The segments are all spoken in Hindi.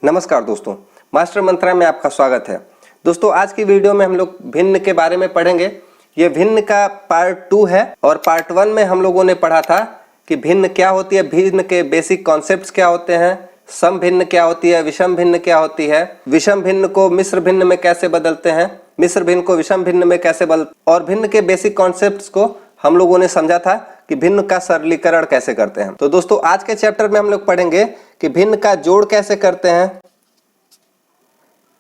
नमस्कार दोस्तों, मास्टर मंत्रा में आपका स्वागत है। दोस्तों आज की वीडियो में हम लोग भिन्न के बारे में पढ़ेंगे। ये भिन्न का पार्ट 2 है और पार्ट 1 में हम लोगों ने पढ़ा था कि भिन्न क्या होती है, भिन्न के बेसिक कॉन्सेप्ट्स क्या होते हैं, सम भिन्न क्या होती है, विषम भिन्न क्या होती है, विषम भिन्न को मिश्र भिन्न में कैसे बदलते हैं, मिश्र भिन्न को विषम भिन्न में कैसे बदल और भिन्न के बेसिक कॉन्सेप्ट्स को हम लोगों ने समझा था कि भिन्न का सरलीकरण कैसे करते हैं। तो दोस्तों आज के चैप्टर में हम लोग पढ़ेंगे कि भिन्न का जोड़ कैसे करते हैं,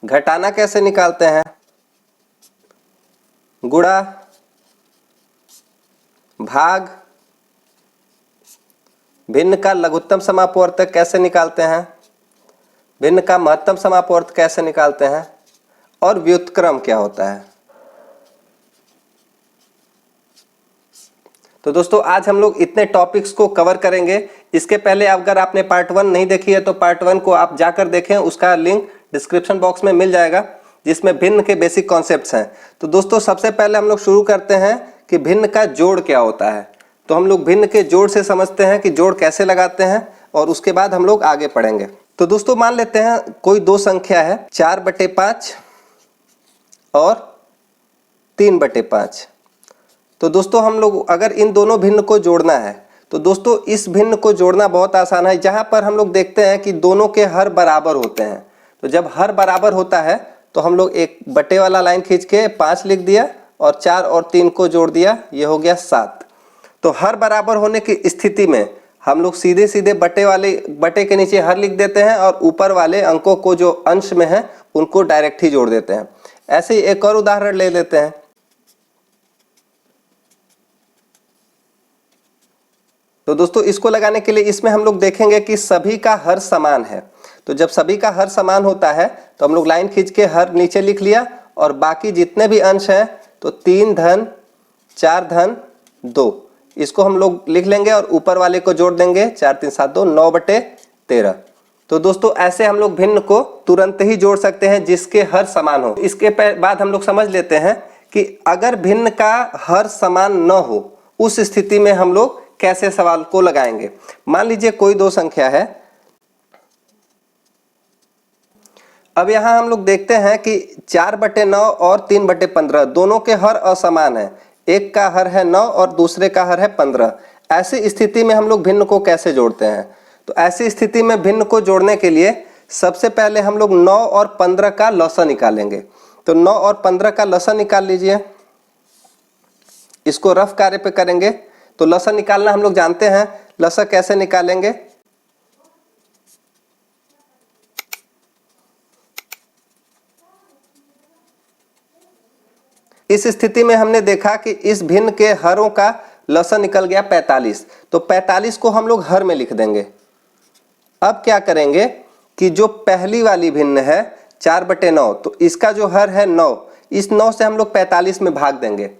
घटाना कैसे निकालते हैं, गुणा, भाग, भिन्न का लघुत्तम समापवर्तक कैसे निकालते हैं, भिन्न का महत्तम समापवर्तक कैसे निकालते हैं और व्युत्क्रम क्या होता है। तो दोस्तों आज हम लोग इतने टॉपिक्स को कवर करेंगे। इसके पहले अगर आपने पार्ट 1 नहीं देखी है तो पार्ट 1 को आप जाकर देखें, उसका लिंक डिस्क्रिप्शन बॉक्स में मिल जाएगा, जिसमें भिन्न के बेसिक कॉन्सेप्ट्स हैं। तो दोस्तों सबसे पहले हम लोग शुरू करते हैं कि भिन्न का जोड़ क्या होता है। तो हम लोग भिन्न के जोड़ से समझते हैं कि जोड़ कैसे लगाते हैं और उसके बाद हम लोग आगे पढ़ेंगे। तो दोस्तों मान लेते हैं कोई दो संख्या है 4/5 और 3/5। तो दोस्तों हम लोग अगर इन दोनों भिन्न को जोड़ना है तो दोस्तों इस भिन्न को जोड़ना बहुत आसान है। जहां पर हम लोग देखते हैं कि दोनों के हर बराबर होते हैं, तो जब हर बराबर होता है तो हम लोग एक बटे वाला लाइन खींच के 5 लिख दिया और 4 और 3 को जोड़ दिया, ये हो गया 7। तो हर बराबर होने की स्थिति में हम लोग सीधे सीधे बटे के नीचे हर लिख देते हैं और ऊपर वाले अंकों को जो अंश में है उनको डायरेक्ट ही जोड़ देते हैं। ऐसे ही एक और उदाहरण ले लेते हैं। तो दोस्तों इसको लगाने के लिए इसमें हम लोग देखेंगे कि सभी का हर समान है। तो जब सभी का हर समान होता है तो हम लोग लाइन खींच के हर नीचे लिख लिया और बाकी जितने भी अंश हैं तो 3 धन 4 धन 2 इसको हम लोग लिख लेंगे और ऊपर वाले को जोड़ देंगे। 4 3 7 2 9/13। तो दोस्तों ऐसे हम लोग भिन्न को तुरंत ही जोड़ सकते हैं जिसके हर समान हो। इसके बाद हम लोग समझ लेते हैं कि अगर भिन्न का हर समान न हो उस स्थिति में हम लोग कैसे सवाल को लगाएंगे। मान लीजिए कोई दो संख्या है। अब यहां हम लोग देखते हैं कि 4/9 और 3/15 दोनों के हर असमान है। एक का हर है 9 और दूसरे का हर है 15। ऐसी स्थिति में हम लोग भिन्न को कैसे जोड़ते हैं। तो ऐसी स्थिति में भिन्न को जोड़ने के लिए सबसे पहले हम लोग 9 और 15 का लसा निकालेंगे। तो 9 और 15 का लसा निकाल लीजिए। इसको रफ कार्य पे करेंगे। तो लसा निकालना हम लोग जानते हैं। लसा कैसे निकालेंगे, इस स्थिति में हमने देखा कि इस भिन्न के हरों का लसा निकल गया 45। तो 45 को हम लोग हर में लिख देंगे। अब क्या करेंगे कि जो पहली वाली भिन्न है 4/9, तो इसका जो हर है 9, इस 9 से हम लोग 45 में भाग देंगे।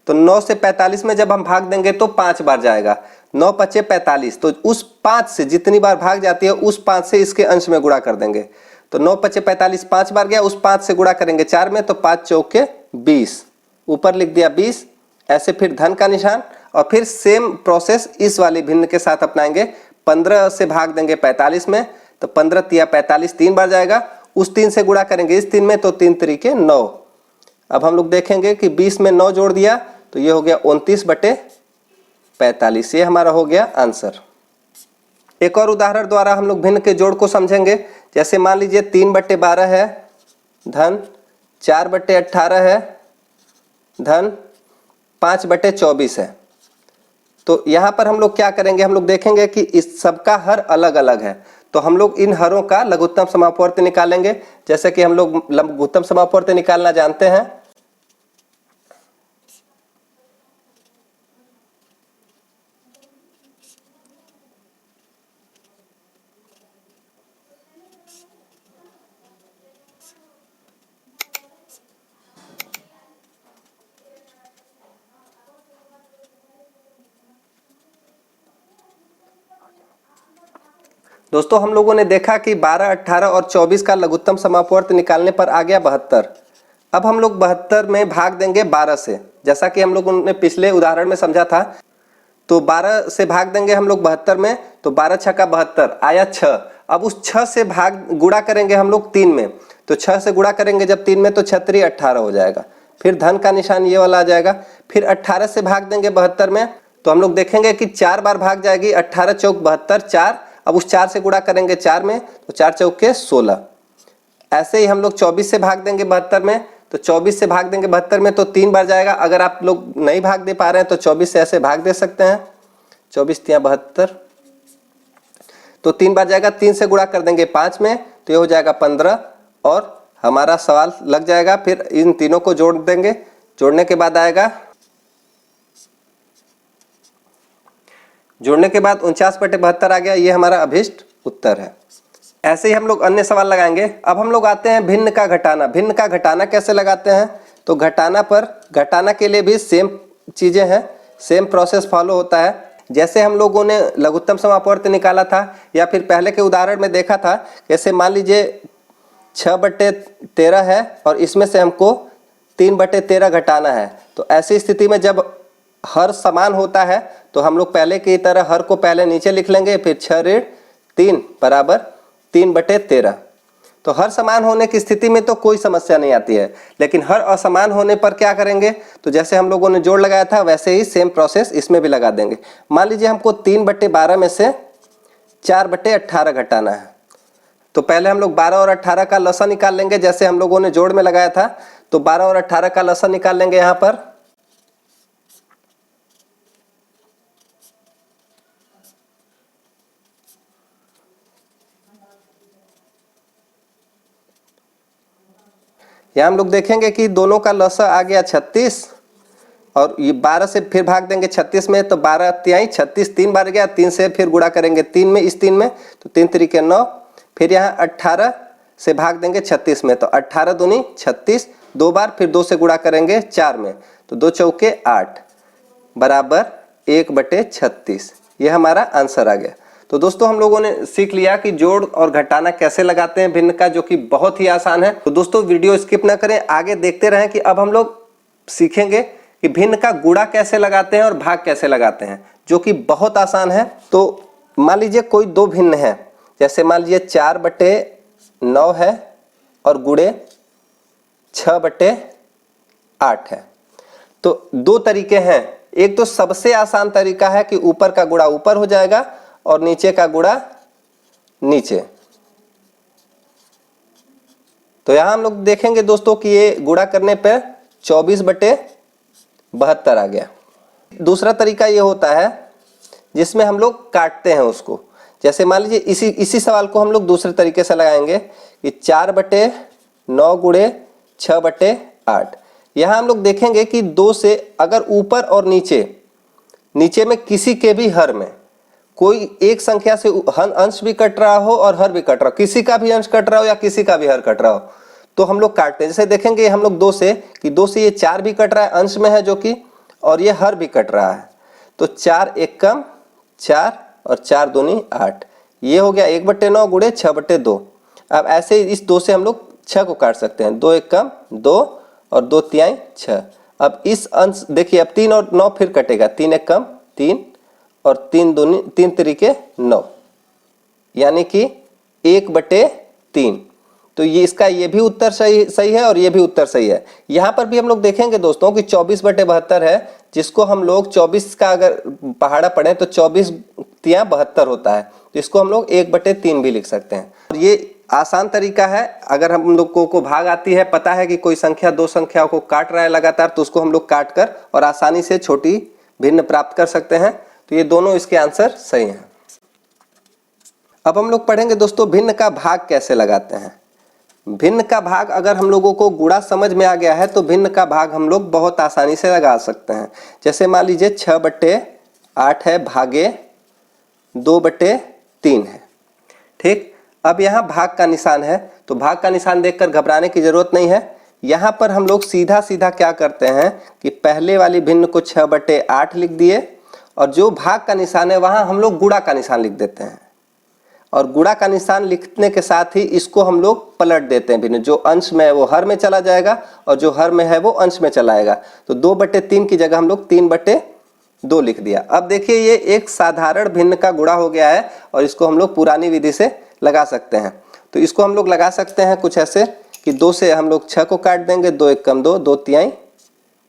तो 9 से 45 में जब हम भाग देंगे तो 5 बार जाएगा। 9 5 45। तो उस 5 से जितनी बार भाग जाती है उस 5 से इसके अंश में गुणा कर देंगे। तो 9 5 45 5 बार गया, उस 5 से गुणा करेंगे 4 में, तो 5 चौके 20, ऊपर लिख दिया 20। ऐसे फिर धन का निशान और फिर सेम प्रोसेस इस वाली भिन्न के साथ अपनाएंगे। 15 से भाग देंगे 45 में, तो 15 तिया 45 3 बार जाएगा। उस 3 से गुणा करेंगे इस 3 में, तो 3 तरीके 9। अब हम लोग देखेंगे कि 20 में 9 जोड़ दिया तो ये हो गया 29/45। ये हमारा हो गया आंसर। एक और उदाहरण द्वारा हम लोग भिन्न के जोड़ को समझेंगे। जैसे मान लीजिए 3/12 है धन 4/18 है धन 5/24 है। तो यहाँ पर हम लोग क्या करेंगे, हम लोग देखेंगे कि इस सबका हर अलग अलग है। तो हम लोग इन हरों का लघुत्तम समापवर्त निकालेंगे। जैसे कि हम लोग लघुत्तम समापवर्त निकालना जानते हैं। दोस्तों हम लोगों ने देखा कि 12, 18 और 24 का लघुत्तम समापवर्त निकालने पर आ गया 72। अब हम लोग 72 में भाग देंगे 12 से, जैसा कि हम लोगों ने पिछले उदाहरण में समझा था। तो 12 से भाग देंगे हम लोग 72 में, तो 12 छक्का 72 आया 6। अब उस 6 से भाग गुणा करेंगे हम लोग 3 में, तो 6 से गुणा करेंगे जब 3 में तो 6 18 हो जाएगा। फिर धन का निशान ये वाला आ जाएगा। फिर 18 से भाग देंगे 72 में, तो हम लोग देखेंगे कि 4 बार भाग जाएगी। 18 चौक 72, 4। अब उस 4 से गुणा करेंगे 4 में, तो 4 चौके 16। ऐसे ही हम लोग 24 से भाग देंगे 72 में, तो 24 से भाग देंगे 72 में तो 3 बार जाएगा। अगर आप लोग नहीं भाग दे पा रहे हैं तो 24 से ऐसे भाग दे सकते हैं। 24 तिया 72, तो 3 बार जाएगा। 3 से गुणा कर देंगे 5 में, तो ये हो जाएगा 15 और हमारा सवाल लग जाएगा। फिर इन तीनों को जोड़ देंगे, जोड़ने के बाद आएगा, जोड़ने के बाद 49/72 आ गया। ये हमारा अभिष्ट उत्तर है। ऐसे ही हम लोग अन्य सवाल लगाएंगे। अब हम लोग आते हैं भिन्न का घटाना। भिन्न का घटाना कैसे लगाते हैं, तो घटाना के लिए भी सेम चीजें हैं, सेम प्रोसेस फॉलो होता है। जैसे हम लोगों ने लघुत्तम समापवर्त निकाला था या फिर पहले के उदाहरण में देखा था, जैसे मान लीजिए 6/13 है और इसमें से हमको 3/13 घटाना है। तो ऐसी स्थिति में जब हर समान होता है तो हम लोग पहले की तरह हर को पहले नीचे लिख लेंगे, फिर 6 - 3 बराबर 3/13। तो हर समान होने की स्थिति में तो कोई समस्या नहीं आती है, लेकिन हर असमान होने पर क्या करेंगे, तो जैसे हम लोगों ने जोड़ लगाया था वैसे ही सेम प्रोसेस इसमें भी लगा देंगे। मान लीजिए हमको 3/12 में से 4/18 घटाना है, तो पहले हम लोग 12 और 18 का लसा निकाल लेंगे, जैसे हम लोगों ने जोड़ में लगाया था। तो 12 और 18 का लसा निकाल लेंगे। यहाँ पर यहाँ हम लोग देखेंगे कि दोनों का लसा आ गया 36 और ये 12 से फिर भाग देंगे 36 में, तो 12 तिहाई 36 3 बार गया। 3 से फिर गुणा करेंगे 3 में, इस 3 में, तो 3 3 9। फिर यहाँ 18 से भाग देंगे 36 में, तो 18 दूनी 36 2 बार, फिर 2 से गुणा करेंगे 4 में, तो 2 चौके 8 बराबर 1/36। ये हमारा आंसर आ गया। तो दोस्तों हम लोगों ने सीख लिया कि जोड़ और घटाना कैसे लगाते हैं भिन्न का, जो कि बहुत ही आसान है। तो दोस्तों वीडियो स्किप ना करें, आगे देखते रहें कि अब हम लोग सीखेंगे कि भिन्न का गुणा कैसे लगाते हैं और भाग कैसे लगाते हैं, जो कि बहुत आसान है। तो मान लीजिए कोई दो भिन्न है, जैसे मान लीजिए 4/9 है और गुणे 6/8 है। तो दो तरीके हैं। एक तो सबसे आसान तरीका है कि ऊपर का गुणा ऊपर हो जाएगा और नीचे का गुणा नीचे। तो यहां हम लोग देखेंगे दोस्तों कि ये गुणा करने पर 24/72 आ गया। दूसरा तरीका ये होता है जिसमें हम लोग काटते हैं उसको। जैसे मान लीजिए इसी सवाल को हम लोग दूसरे तरीके से लगाएंगे कि 4/9 गुणे 6/8। यहां हम लोग देखेंगे कि 2 से अगर ऊपर और नीचे में किसी के भी हर में कोई एक संख्या से अंश भी कट रहा हो और हर भी कट रहा हो, किसी का भी अंश कट रहा हो या किसी का भी हर कट रहा हो, तो हम लोग काटते हैं। जैसे देखेंगे हम लोग 2 से ये 4 भी कट रहा है, अंश में है जो कि, और ये हर भी कट रहा है। तो 4 एक कम 4 और 4 दूनी 8। ये हो गया 1/9 गुणे 6/2। अब ऐसे ही इस 2 से हम लोग 6 को काट सकते हैं। 2 एक कम 2 और 2 तिहाई 6। अब इस अंश देखिए, अब 3 और 9 फिर कटेगा। 3 एक कम 3 और 3 तरीके 9, यानी कि 1/3। तो ये इसका ये भी उत्तर सही है और ये भी उत्तर सही है। यहाँ पर भी हम लोग देखेंगे दोस्तों कि 24/72 है, जिसको हम लोग 24 का अगर पहाड़ा पढ़ें तो 24 तिया 72 होता है, तो इसको हम लोग 1/3 भी लिख सकते हैं। और ये आसान तरीका है। अगर हम लोगों को भाग आती है, पता है कि कोई संख्या दो संख्याओं को काट रहा है लगातार, तो उसको हम लोग काट कर और आसानी से छोटी भिन्न प्राप्त कर सकते हैं। तो ये दोनों इसके आंसर सही हैं। अब हम लोग पढ़ेंगे दोस्तों भिन्न का भाग कैसे लगाते हैं। भिन्न का भाग अगर हम लोगों को गुणा समझ में आ गया है तो भिन्न का भाग हम लोग बहुत आसानी से लगा सकते हैं। जैसे मान लीजिए 6/8 है भागे 2/3 है। ठीक, अब यहाँ भाग का निशान है, तो भाग का निशान देखकर घबराने की जरूरत नहीं है। यहाँ पर हम लोग सीधा सीधा क्या करते हैं कि पहले वाली भिन्न को 6/8 लिख दिए और जो भाग का निशान है वहां हम लोग गुणा का निशान लिख देते हैं। और गुणा का निशान लिखने के साथ ही इसको हम लोग पलट देते हैं। भिन्न जो अंश में है वो हर में चला जाएगा और जो हर में है वो अंश में चला आएगा। तो 2/3 की जगह हम लोग 3/2 लिख दिया। अब देखिए ये एक साधारण भिन्न का गुणा हो गया है और इसको हम लोग पुरानी विधि से लगा सकते हैं। तो इसको हम लोग लगा सकते हैं कुछ ऐसे कि 2 से हम लोग 6 को काट देंगे, 2 एक कम 2, 2 तिहाई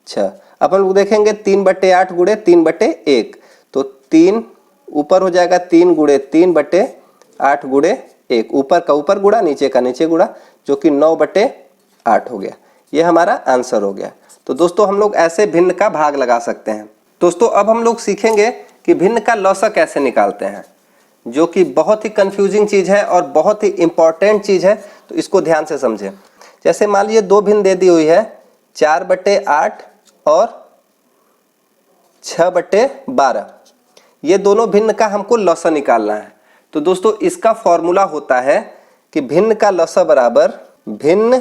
6। अब हम लोग देखेंगे 3/8 गुणे 3/1, तो 3 ऊपर हो जाएगा 3 गुणे 3/8 गुणे 1, ऊपर का ऊपर गुणा नीचे का नीचे गुणा, जो कि 9/8 हो गया। ये हमारा आंसर हो गया। तो दोस्तों हम लोग ऐसे भिन्न का भाग लगा सकते हैं। दोस्तों अब हम लोग सीखेंगे कि भिन्न का लौसा कैसे निकालते हैं, जो कि बहुत ही कंफ्यूजिंग चीज़ है और बहुत ही इंपॉर्टेंट चीज़ है। तो इसको ध्यान से समझें। जैसे मान लीजिए 2 भिन्न दे दी हुई है, 4/8 और 6/12। ये दोनों भिन्न का हमको लौसा निकालना है। तो दोस्तों इसका फॉर्मूला होता है कि भिन्न का लौसा बराबर भिन्न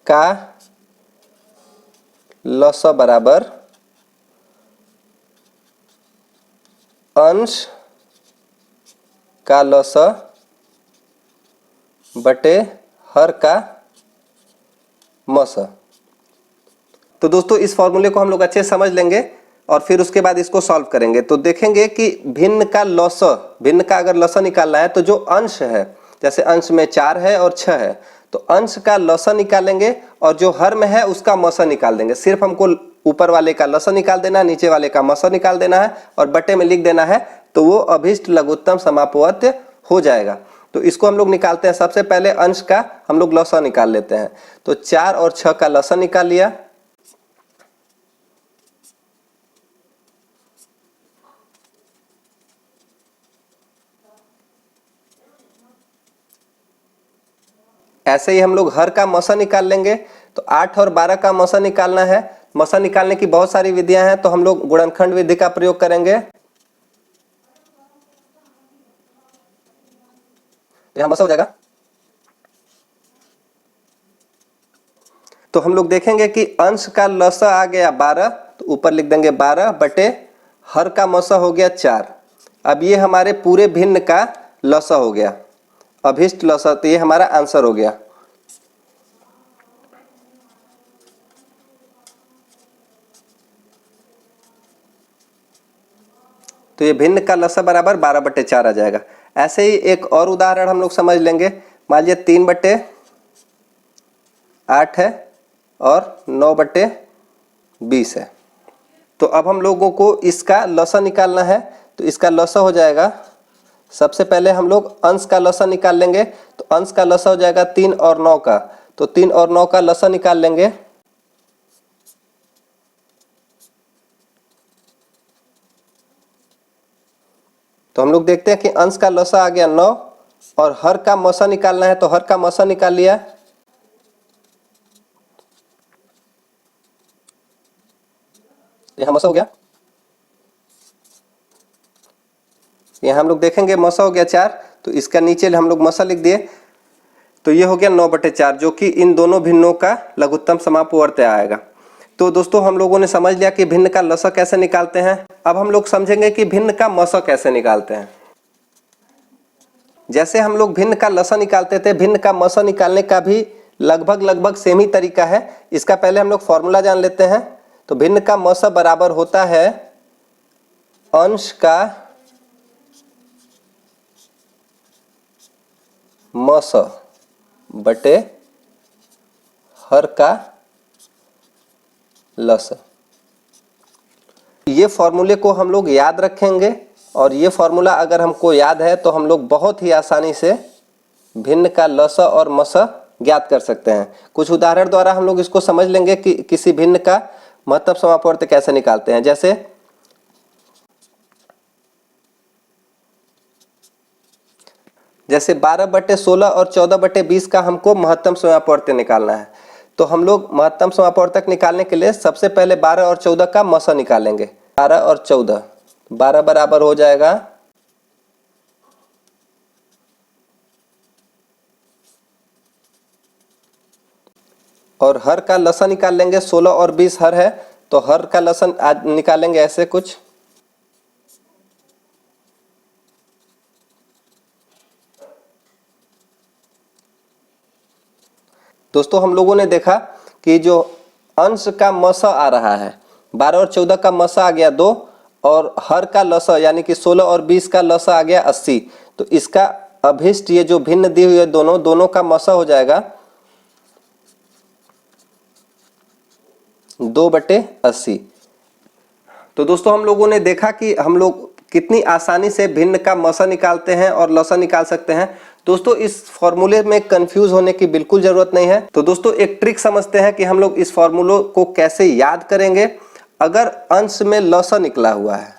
का लौसा बराबर अंश का लौसा बटे हर का मौसा। तो दोस्तों इस फॉर्मूले को हम लोग अच्छे समझ लेंगे और फिर उसके बाद इसको सॉल्व करेंगे। तो देखेंगे कि भिन्न का लौसा, भिन्न का अगर लौसा निकालना है तो जो अंश है, जैसे अंश में 4 है और 6 है, तो अंश का लौसा निकालेंगे और जो हर में है उसका मौसा निकाल देंगे। सिर्फ हमको ऊपर वाले का लौसा निकाल देना है, नीचे वाले का मौसा निकाल देना है और बटे में लिख देना है, तो वो अभिष्ट लघुत्तम समापवर्त्य हो जाएगा। तो इसको हम लोग निकालते हैं। सबसे पहले अंश का हम लोग लौसा निकाल लेते हैं। तो 4 और 6 का लौसा निकाल लिया, ऐसे ही हम लोग हर का मौसा निकाल लेंगे। तो 8 और 12 का मौसा निकालना है। मौसा निकालने की बहुत सारी विधियां हैं, तो हम लोग गुणनखंड विधि का प्रयोग करेंगे। यहां मौसा हो जाएगा। तो हम लोग देखेंगे कि अंश का लौसा आ गया 12, तो ऊपर लिख देंगे 12 बटे हर का मौसा हो गया 4। अब ये हमारे पूरे भिन्न का लौसा हो गया, अभिष्ट लौसा। तो ये हमारा आंसर हो गया। तो ये भिन्न का लौसा बराबर 12/4 आ जाएगा। ऐसे ही एक और उदाहरण हम लोग समझ लेंगे। मान लीजिए 3/8 है और 9/20 है। तो अब हम लोगों को इसका लौसा निकालना है। तो इसका लौसा हो जाएगा, सबसे पहले हम लोग अंश का लौसा निकाल लेंगे। तो अंश का लौसा हो जाएगा 3 और 9 का, तो 3 और 9 का लौसा निकाल लेंगे। तो हम लोग देखते हैं कि अंश का लौसा आ गया 9 और हर का मौसा निकालना है, तो हर का मौसा निकाल लिया। यहां मौसा हो गया, यहां हम लोग देखेंगे मौसा हो गया 4, तो इसका नीचे हम लोग मौसा लिख दिए। तो ये हो गया 9/4, जो कि इन दोनों भिन्नों का लघुत्तम समापवर्त्य आएगा। तो दोस्तों हम लोगों ने समझ लिया कि भिन्न का लौसा कैसे निकालते हैं। अब हम लोग समझेंगे कि भिन्न का मौसा कैसे निकालते हैं। जैसे हम लोग भिन्न का लौसा निकालते थे, भिन्न का मौसा निकालने का भी लगभग सेम ही तरीका है। इसका पहले हम लोग फॉर्मूला जान लेते हैं। तो भिन्न का मौसा बराबर होता है अंश का मौसा बटे हर का लौसा। ये फॉर्मूले को हम लोग याद रखेंगे और ये फॉर्मूला अगर हमको याद है तो हम लोग बहुत ही आसानी से भिन्न का लौसा और मौसा ज्ञात कर सकते हैं। कुछ उदाहरण द्वारा हम लोग इसको समझ लेंगे कि किसी भिन्न का महत्तम समापवर्त्य कैसे निकालते हैं। जैसे 12/16 और 14/20 का हमको महत्तम समापवर्त्य निकालना है। तो हम लोग महत्तम समापवर्तक निकालने के लिए सबसे पहले 12 और 14 का मौसा निकालेंगे। 12 और 14, 12 बराबर हो जाएगा और हर का लसा निकाल लेंगे। 16 और 20 हर है, तो हर का लसन आज निकालेंगे ऐसे कुछ। दोस्तों हम लोगों ने देखा कि जो अंश का मौसा आ रहा है 12 और 14 का मौसा आ गया 2 और हर का लसा यानी कि 16 और 20 का लसा आ गया 80। तो इसका अभिष्ट ये जो भिन्न दी हुई है दोनों का मसा हो जाएगा 2/80। तो दोस्तों हम लोगों ने देखा कि हम लोग कितनी आसानी से भिन्न का मसा निकालते हैं और लसा निकाल सकते हैं। दोस्तों इस फॉर्मूले में कंफ्यूज होने की बिल्कुल जरूरत नहीं है। तो दोस्तों एक ट्रिक समझते हैं कि हम लोग इस फॉर्मूले को कैसे याद करेंगे। अगर अंश में लसा निकला हुआ है,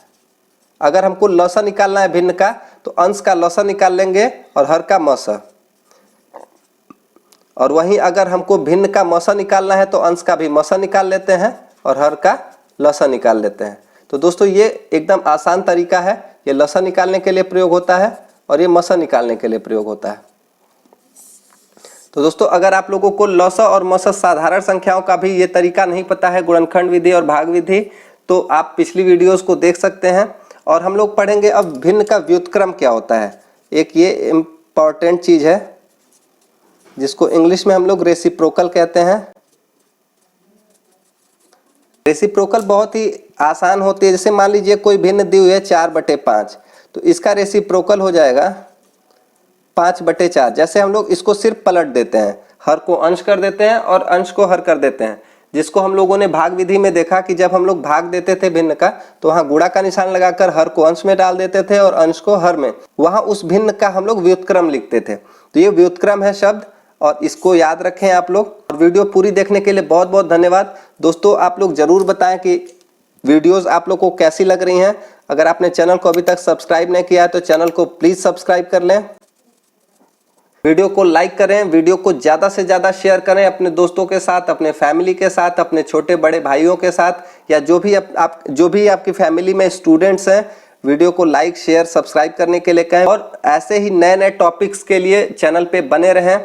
अगर हमको लसा निकालना है भिन्न का, तो अंश का लसा निकाल लेंगे और हर का मसा। और वहीं अगर हमको भिन्न का मसा निकालना है तो अंश का भी मसा निकाल लेते हैं और हर का लसा निकाल लेते हैं। तो दोस्तों ये एकदम आसान तरीका है। ये लसा निकालने के लिए प्रयोग होता है और ये मसा निकालने के लिए प्रयोग होता है। तो दोस्तों अगर आप लोगों को लसा और मसा साधारण संख्याओं का भी ये तरीका नहीं पता है, गुणनखंड विधि और भाग विधि, तो आप पिछली वीडियोस को देख सकते हैं। और हम लोग पढ़ेंगे अब भिन्न का व्युत्क्रम क्या होता है। एक ये इम्पॉर्टेंट चीज है जिसको इंग्लिश में हम लोग रेसिप्रोकल कहते हैं। रेसिप्रोकल बहुत ही आसान होती है। जैसे मान लीजिए कोई भिन्न दी हुई है 4/5, तो इसका रेसिप्रोकल हो जाएगा 5/4। जैसे हम लोग इसको सिर्फ पलट देते हैं, हर को अंश कर देते हैं और अंश को हर कर देते हैं, जिसको हम लोगों ने भाग विधि में देखा कि जब हम लोग भाग देते थे भिन्न का, तो वहाँ गुणा का निशान लगाकर हर को अंश में डाल देते थे और अंश को हर में, वहाँ उस भिन्न का हम लोग व्युत्क्रम लिखते थे। तो ये व्युत्क्रम है शब्द, और इसको याद रखें आप लोग। और वीडियो पूरी देखने के लिए बहुत बहुत धन्यवाद। दोस्तों आप लोग जरूर बताएं कि वीडियोस आप लोग को कैसी लग रही हैं। अगर आपने चैनल को अभी तक सब्सक्राइब नहीं किया है तो चैनल को प्लीज सब्सक्राइब कर लें। वीडियो को लाइक करें, वीडियो को ज़्यादा से ज़्यादा शेयर करें अपने दोस्तों के साथ, अपने फैमिली के साथ, अपने छोटे बड़े भाइयों के साथ, या जो भी आपकी फैमिली में स्टूडेंट्स हैं, वीडियो को लाइक शेयर सब्सक्राइब करने के लिए कहें। और ऐसे ही नए नए टॉपिक्स के लिए चैनल पे बने रहें।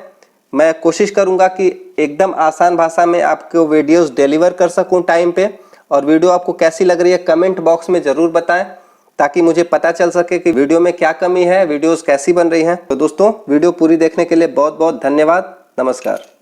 मैं कोशिश करूंगा कि एकदम आसान भाषा में आपको वीडियोस डिलीवर कर सकूं टाइम पे। और वीडियो आपको कैसी लग रही है कमेंट बॉक्स में ज़रूर बताएं, ताकि मुझे पता चल सके कि वीडियो में क्या कमी है, वीडियोस कैसी बन रही हैं। तो दोस्तों वीडियो पूरी देखने के लिए बहुत बहुत धन्यवाद। नमस्कार।